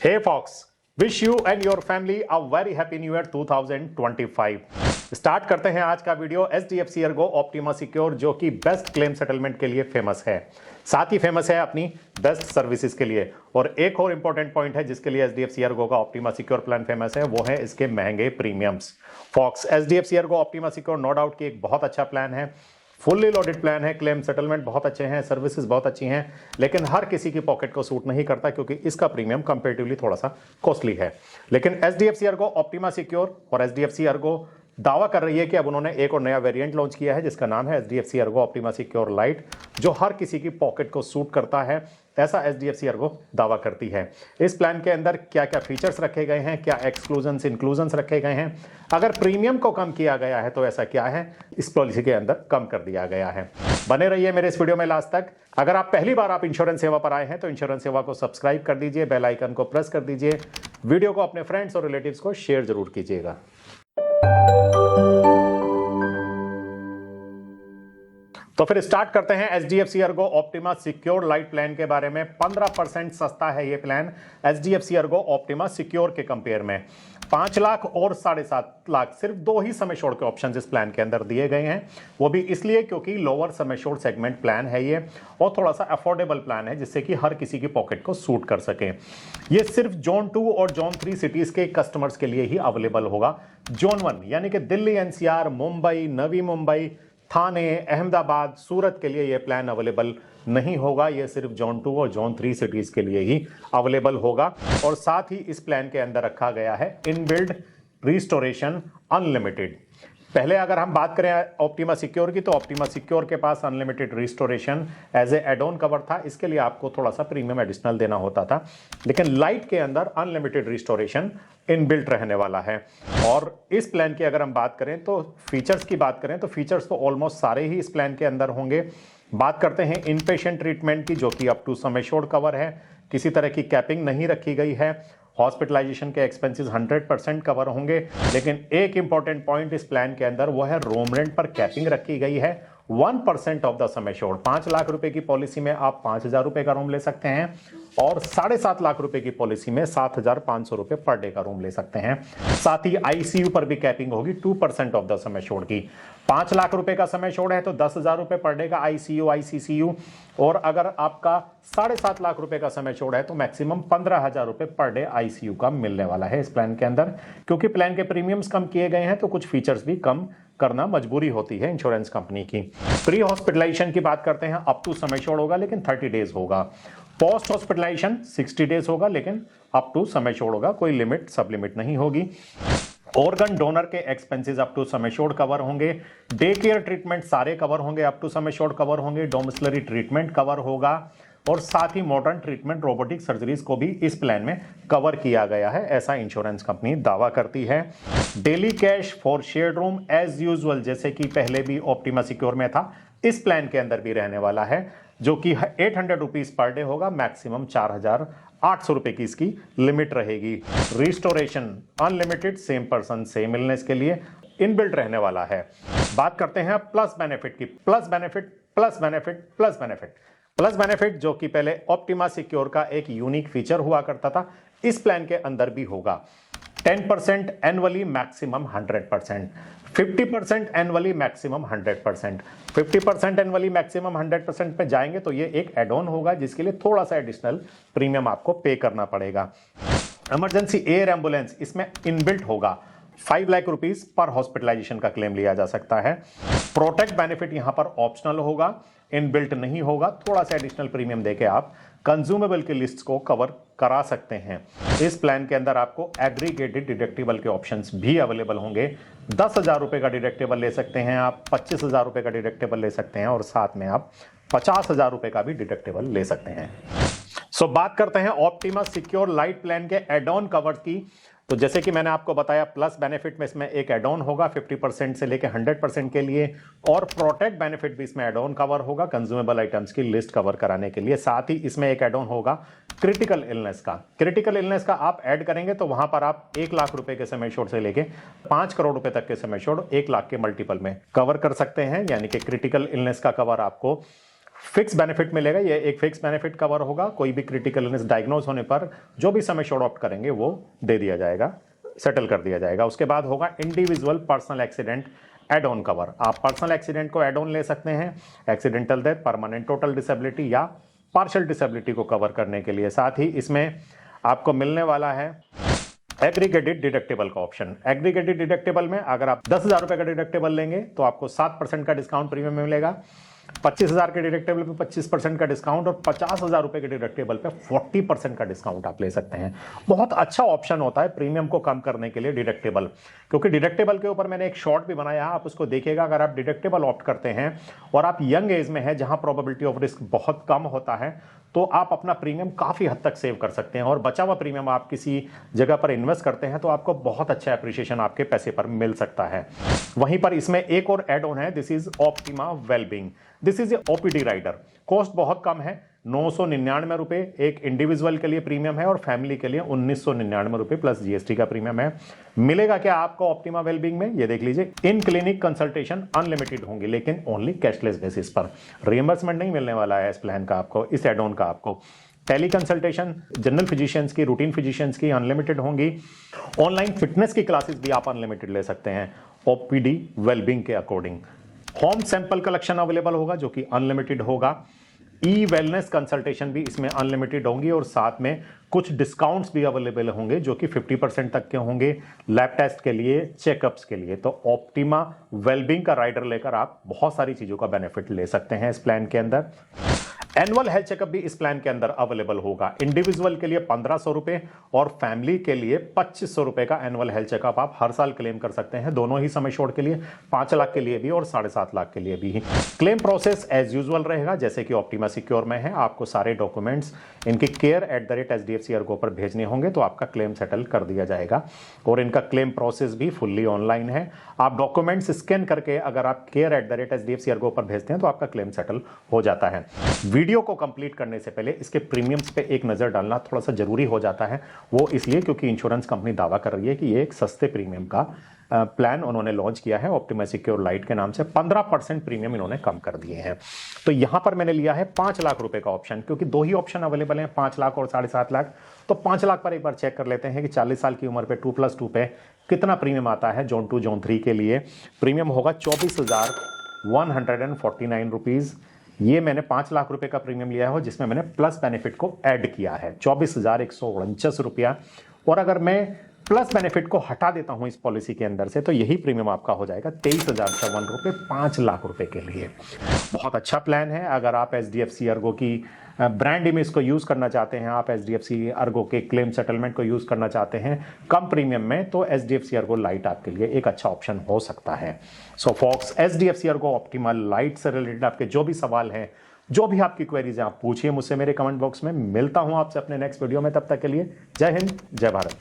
Hey Fox, wish you and your family a very happy new year 2025। Start करते हैं आज का video HDFC Ergo Optima Secure जो कि बेस्ट क्लेम सेटलमेंट के लिए फेमस है, साथ ही फेमस है अपनी बेस्ट सर्विसेज के लिए। और एक और इंपॉर्टेंट पॉइंट है जिसके लिए HDFC Ergo का Optima Secure प्लान फेमस है, वो है इसके महंगे प्रीमियम्स। फॉक्स HDFC Ergo Optima Secure no doubt कि एक बहुत अच्छा प्लान है, फुल्ली लोडेड प्लान है, क्लेम सेटलमेंट बहुत अच्छे हैं, सर्विसेज बहुत अच्छी हैं, लेकिन हर किसी की पॉकेट को सूट नहीं करता क्योंकि इसका प्रीमियम कंपैरेटिवली थोड़ा सा कॉस्टली है। लेकिन HDFC Ergo Optima Secure और HDFC Ergo दावा कर रही है कि अब उन्होंने एक और नया वेरिएंट लॉन्च किया है जिसका नाम है HDFC Ergo Optima Secure Lite, जो हर किसी की पॉकेट को सूट करता है, ऐसा HDFC Ergo दावा करती है। इस प्लान के अंदर क्या क्या फीचर्स रखे गए हैं, क्या एक्सक्लूजन्स इंक्लूजन्स रखे गए हैं, अगर प्रीमियम को कम किया गया है तो ऐसा क्या है, इस पॉलिसी के अंदर कम कर दिया गया है। बने रहिए मेरे इस वीडियो में लास्ट तक। अगर आप पहली बार आप इंश्योरेंस सेवा पर आए हैं तो इंश्योरेंस सेवा को सब्सक्राइब कर दीजिए, बेल आइकन को प्रेस कर दीजिए, वीडियो को अपने फ्रेंड्स और रिलेटिव्स को शेयर जरूर कीजिएगा। तो फिर स्टार्ट करते हैं HDFC Ergo Optima Secure Lite plan के बारे में। 15% सस्ता है ये plan HDFC Ergo Optima Secure के कंपेयर में। 5 लाख और 7.5 लाख, सिर्फ दो ही सम एश्योर्ड के ऑप्शन इस प्लान के अंदर दिए गए हैं, वो भी इसलिए क्योंकि lower sum assured segment plan है ये और थोड़ा सा अफोर्डेबल प्लान है जिससे कि हर किसी की पॉकेट को सूट कर सके। ये सिर्फ जोन 2 और जोन 3 सिटीज के कस्टमर्स के लिए ही अवेलेबल होगा। जोन 1 यानी कि दिल्ली NCR, मुंबई, नवी मुंबई, थाने, अहमदाबाद, सूरत के लिए यह प्लान अवेलेबल नहीं होगा। यह सिर्फ जोन 2 और जोन 3 सिटीज के लिए ही अवेलेबल होगा। और साथ ही इस प्लान के अंदर रखा गया है इनबिल्ड रिस्टोरेशन अनलिमिटेड। पहले अगर हम बात करें ऑप्टिमा सिक्योर की तो ऑप्टिमा सिक्योर के पास unlimited restoration as a add on cover था, इसके लिए आपको थोड़ा सा प्रीमियम एडिशनल देना होता था। लेकिन लाइट के अंदर अनलिमिटेड रिस्टोरेशन इनबिल्ट रहने वाला है। और इस प्लान की अगर हम बात करें तो फीचर्स की बात करें तो फीचर्स तो ऑलमोस्ट सारे ही इस प्लान के अंदर होंगे। बात करते हैं इन पेशेंट ट्रीटमेंट की, जो कि up to sum assured cover है, किसी तरह की कैपिंग नहीं रखी गई है। हॉस्पिटलाइजेशन के एक्सपेंसेस 100% कवर होंगे। लेकिन एक इंपॉर्टेंट पॉइंट इस प्लान के अंदर वो है रूम रेंट पर कैपिंग रखी गई है 1% of the sum assured. 5 lakh रुपए की पॉलिसी में आप 5,000 रुपए का रूम ले सकते हैं और 7.5 लाख रुपए की पॉलिसी में 7,500 रुपए पर डे का रूम ले सकते हैं। साथ ही ICU पर भी कैपिंग होगी 2% ऑफ द सम एश्योर्ड की। 5 लाख रुपए का सम एश्योर्ड है तो 10,000 रुपए पर डे का ICU ICCU, और अगर आपका 7.5 लाख रुपए का सम एश्योर्ड है तो मैक्सिमम 15,000 रुपए पर डे ICU का मिलने वाला है इस प्लान के अंदर। क्योंकि प्लान के प्रीमियम्स कम किए गए हैं तो कुछ फीचर्स भी कम करना मजबूरी होती है इंश्योरेंस कंपनी की। प्री हॉस्पिटलाइजेशन की बात करते हैं, अप टू सम एश्योर्ड होगा लेकिन 30 डेज होगा। पोस्ट हॉस्पिटलाइजेशन 60 डेज होगा लेकिन अप टू सम एश्योर्ड होगा, कोई लिमिट सब लिमिट नहीं होगी। ऑर्गन डोनर के expenses up to sum assured cover होंगे। डे केयर ट्रीटमेंट सारे कवर होंगे, up to sum assured cover होंगे। डोमिसिलरी ट्रीटमेंट कवर होगा और साथ ही मॉडर्न ट्रीटमेंट रोबोटिक सर्जरीज को भी इस प्लान में कवर किया गया है, ऐसा इंश्योरेंस कंपनी दावा करती है। Daily cash for shared room as usual, जैसे कि पहले भी ऑप्टिमा सिक्योर में था, इस प्लान के अंदर भी रहने वाला है, जो कि 800 रुपीज पर डे होगा। मैक्सिमम 4,800 रुपए की इसकी लिमिट रहेगी। Restoration unlimited, same person same illness के लिए इनबिल्ट रहने वाला है। बात करते हैं प्लस बेनिफिट की। Plus benefit plus benefit plus benefit plus benefit, जो कि पहले ऑप्टिमा सिक्योर का एक यूनिक फीचर हुआ करता था, इस प्लान के अंदर भी होगा। 10% annually, maximum 100%। 50% annually, maximum 100%। 50% annually, maximum 100% पे जाएंगे तो ये एक एड ऑन होगा जिसके लिए थोड़ा सा एडिशनल प्रीमियम आपको पे करना पड़ेगा। इमरजेंसी एयर एम्बुलेंस इसमें इनबिल्ट होगा। 5 लाख रुपीज पर हॉस्पिटलाइजेशन का क्लेम लिया जा सकता है। प्रोटेक्ट बेनिफिट यहां पर ऑप्शनल होगा, इनबिल्ट नहीं होगा। थोड़ा सा एडिशनल प्रीमियम देके आप कंज्यूमेबल की लिस्ट को कवर करा सकते हैं। इस प्लान के अंदर आपको एग्रीगेटेड डिडक्टिबल के ऑप्शंस भी अवेलेबल होंगे। 10,000 रुपए का डिडक्टिबल ले सकते हैं आप, 25,000 रुपए का डिडक्टिबल ले सकते हैं और साथ में आप 50,000 रुपए का भी डिडक्टिबल ले सकते हैं। बात करते हैं ऑप्टिमा सिक्योर लाइट प्लान के एड ऑन कवर की। तो जैसे कि मैंने आपको बताया, प्लस बेनिफिट में इसमें एक एड ऑन होगा 50% से लेकर 100% के लिए, और प्रोटेक्ट बेनिफिट भी इसमें एड ऑन कवर होगा कंज्यूमेबल आइटम्स की लिस्ट कवर कराने के लिए। साथ ही इसमें एक एड ऑन होगा क्रिटिकल इलनेस का। क्रिटिकल इलनेस का आप ऐड करेंगे तो वहां पर आप 1 लाख रुपए के सम एश्योर्ड से लेके 5 करोड़ रुपए तक के सम एश्योर्ड 1 लाख के मल्टीपल में कवर कर सकते हैं। यानी कि क्रिटिकल इलनेस का कवर आपको फिक्स बेनिफिट मिलेगा, ये एक फिक्स बेनिफिट कवर होगा, कोई भी क्रिटिकल इलनेस डायग्नोज होने पर जो भी सम एश्योर्ड ऑप्ट करेंगे वो दे दिया जाएगा, सेटल कर दिया जाएगा। उसके बाद होगा individual personal accident add on cover. आप पर्सनल एक्सीडेंट को एड ऑन ले सकते हैं accidental death, permanent total disability या पार्शियल डिसेबिलिटी को कवर करने के लिए। साथ ही इसमें आपको मिलने वाला है एग्रीगेटेड डिडक्टेबल का ऑप्शन। एग्रीगेटेड डिडक्टेबल में अगर आप 10,000 रुपए का डिडक्टेबल लेंगे तो आपको 7% का डिस्काउंट प्रीमियम में मिलेगा, 25,000 के डिडक्टेबल पे 25% का डिस्काउंट और 50,000 रुपए के डिडक्टेबल पे 40% का डिस्काउंट आप ले सकते हैं। बहुत अच्छा ऑप्शन होता है प्रीमियम को कम करने के लिए डिडक्टेबल, क्योंकि डिडक्टेबल के ऊपर मैंने एक शॉर्ट भी बनाया, आप उसको देखिएगा। अगर आप डिडक्टेबल ऑप्ट करते हैं और आप यंग एज में है जहां प्रोबेबिलिटी ऑफ रिस्क बहुत कम होता है, तो आप अपना प्रीमियम काफी हद तक सेव कर सकते हैं और बचा हुआ प्रीमियम आप किसी जगह पर इन्वेस्ट करते हैं तो आपको बहुत अच्छा एप्रिसिएशन आपके पैसे पर मिल सकता है। वहीं पर इसमें एक और एड ऑन है, this is Optima wellbeing. This is a OPD rider. Cost बहुत कम है, 999 रुपए एक इंडिविजुअल के लिए प्रीमियम है और फैमिली के लिए 1999 रुपए प्लस जीएसटी का प्रीमियम है। मिलेगा क्या आपको ऑप्टिमा वेलबींग में, ये देख लीजिए। इन क्लिनिक कंसल्टेशन अनलिमिटेड होंगी लेकिन ओनली कैशलेस बेसिस पर, रिएंबर्समेंट नहीं मिलने वाला है इस प्लान का आपको, इस एड ऑन का आपको। टेली कंसल्टेशन जनरल फिजिशियंस की, रूटीन फिजिशियंस की अनलिमिटेड होंगी। ऑनलाइन फिटनेस की क्लासेस भी आप अनलिमिटेड ले सकते हैं ओपीडी वेलबींग के according. Home sample collection available होगा जो कि अनलिमिटेड होगा। ई वेलनेस कंसल्टेशन भी इसमें अनलिमिटेड होंगी और साथ में कुछ डिस्काउंट्स भी अवेलेबल होंगे जो कि 50% तक के होंगे लैब टेस्ट के लिए, चेकअप्स के लिए। तो ऑप्टिमा वेलबींग का राइडर लेकर आप बहुत सारी चीजों का बेनिफिट ले सकते हैं इस प्लान के अंदर। एनुअल हेल्थ चेकअप भी इस प्लान के अंदर अवेलेबल होगा। इंडिविजुअल के लिए 1500 रुपए और फैमिली के लिए 2500 रुपए का एनुअल हेल्थ चेकअप आप हर साल क्लेम कर सकते हैं, दोनों ही सम एश्योर्ड के लिए, 5 लाख के लिए भी और 7.5 लाख के लिए भी। क्लेम प्रोसेस एज यूजुअल रहेगा जैसे कि ऑप्टिमा सिक्योर में है। आपको सारे डॉक्यूमेंट्स इनके care@HDFC-ERGO पर भेजने होंगे तो आपका क्लेम सेटल कर दिया जाएगा और इनका क्लेम प्रोसेस भी फुल्ली ऑनलाइन है। आप डॉक्यूमेंट्स स्कैन करके अगर आप care@HDFC-ERGO पर भेजते हैं तो आपका क्लेम सेटल हो जाता है। वीडियो को कंप्लीट करने से पहले इसके प्रीमियम्स पे एक नजर डालना थोड़ा सा जरूरी हो जाता है, वो इसलिए क्योंकि इंश्योरेंस कंपनी दावा कर रही है कि ये एक सस्ते प्रीमियम का प्लान उन्होंने लॉन्च किया है ऑप्टिमा सिक्योर लाइट के नाम से। 15% प्रीमियम इन्होंने कम कर दिए हैं। तो यहां पर मैंने लिया है 5 लाख रुपए का ऑप्शन, क्योंकि दो ही ऑप्शन अवेलेबल हैं, 5 लाख और 7.5 लाख। तो 5 लाख पर एक बार चेक कर लेते हैं कि 40 साल की उम्र पे 2+2 पे कितना प्रीमियम आता है। जोन 2 जोन 3 के लिए प्रीमियम होगा 24,149 रुपीज। ये मैंने 5 लाख रुपए का प्रीमियम लिया है जिसमें मैंने प्लस बेनिफिट को ऐड किया है 24,149 रुपया। और अगर मैं प्लस बेनिफिट को हटा देता हूं इस पॉलिसी के अंदर से तो यही प्रीमियम आपका हो जाएगा 23,051 रुपए 5 लाख रुपए के लिए। बहुत अच्छा प्लान है। अगर आप HDFC-ERGO की ब्रांड इमेज को यूज करना चाहते हैं, आप HDFC-ERGO के क्लेम सेटलमेंट को यूज करना चाहते हैं कम प्रीमियम में, तो HDFC-ERGO लाइट आपके लिए एक अच्छा ऑप्शन हो सकता है। सो फॉक्स, HDFC-ERGO ऑप्टिमा लाइट से रिलेटेड आपके जो भी सवाल हैं, जो भी आपकी क्वेरीज हैं, आप पूछिए मुझसे मेरे कमेंट बॉक्स में। मिलता हूं आपसे अपने नेक्स्ट वीडियो में, तब तक के लिए जय हिंद, जय भारत।